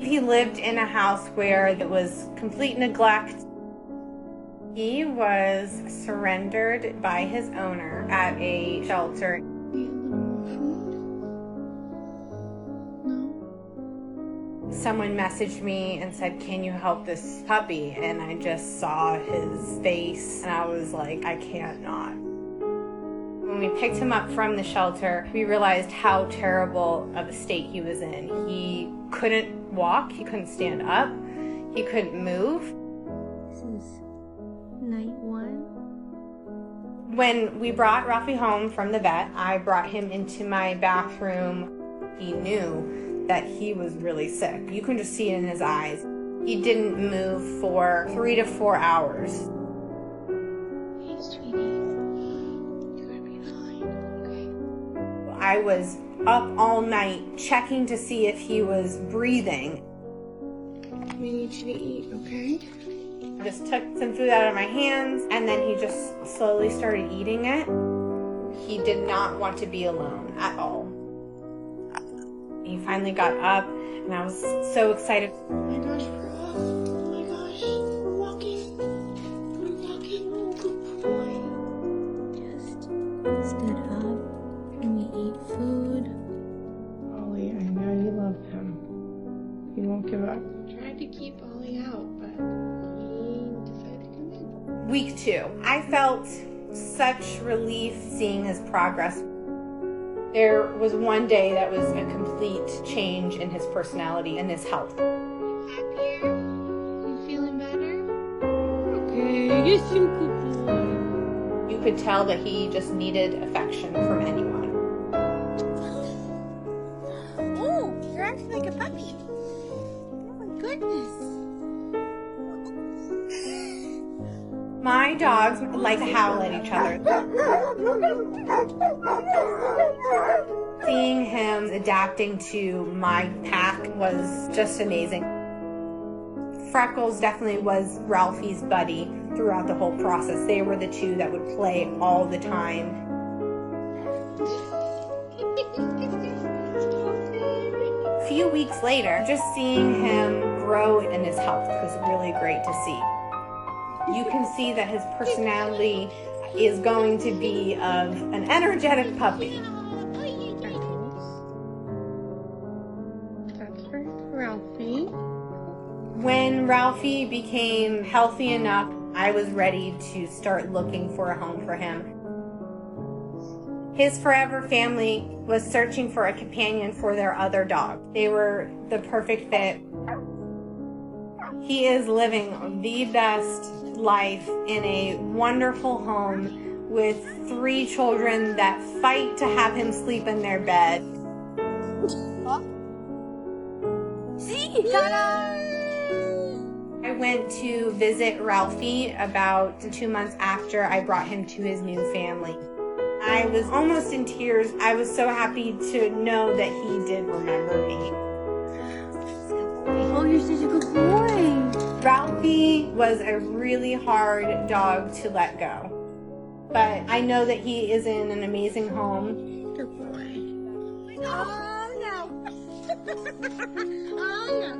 He lived in a house where there was complete neglect. He was surrendered by his owner at a shelter. Someone messaged me and said, "Can you help this puppy?" And I just saw his face and I was like, I can't not. When we picked him up from the shelter, we realized how terrible of a state he was in. He couldn't walk, he couldn't stand up, he couldn't move. This is night 1. When we brought Ralphie home from the vet, I brought him into my bathroom. He knew that he was really sick. You can just see it in his eyes. He didn't move for 3 to 4 hours. Hey, sweetie. You're gonna be fine, okay? I was up all night checking to see if he was breathing. We need you to eat, okay? I just took some food out of my hands and then he just slowly started eating it. He did not want to be alone at all. He finally got up and I was so excited. Oh my gosh, we're off. Oh my gosh, we're walking. We're walking. Oh, good boy. Just stood up and we ate food. Ollie, I know you love him. You won't give up. Tried to keep Ollie out, but he decided to come in. Week 2, I felt such relief seeing his progress. There was one day that was a complete change in his personality and his health. Happier? You feeling better? Okay, you're so good boy. You could tell that he just needed affection from anyone. Oh, you're acting like a puppy. Oh my goodness. My dogs like to howl at each other. Seeing him adapting to my pack was just amazing. Freckles definitely was Ralphie's buddy throughout the whole process. They were the two that would play all the time. A few weeks later, just seeing him grow in his health was really great to see. You can see that his personality is going to be of an energetic puppy. That's for Ralphie. When Ralphie became healthy enough, I was ready to start looking for a home for him. His forever family was searching for a companion for their other dog. They were the perfect fit. He is living the best life in a wonderful home with 3 children that fight to have him sleep in their bed. See? Ta-da! I went to visit Ralphie about 2 months after I brought him to his new family. I was almost in tears. I was so happy to know that he did remember me. Oh, you're such a good boy. Ralphie was a really hard dog to let go. But I know that he is in an amazing home. Good boy. Oh, no. Oh, no.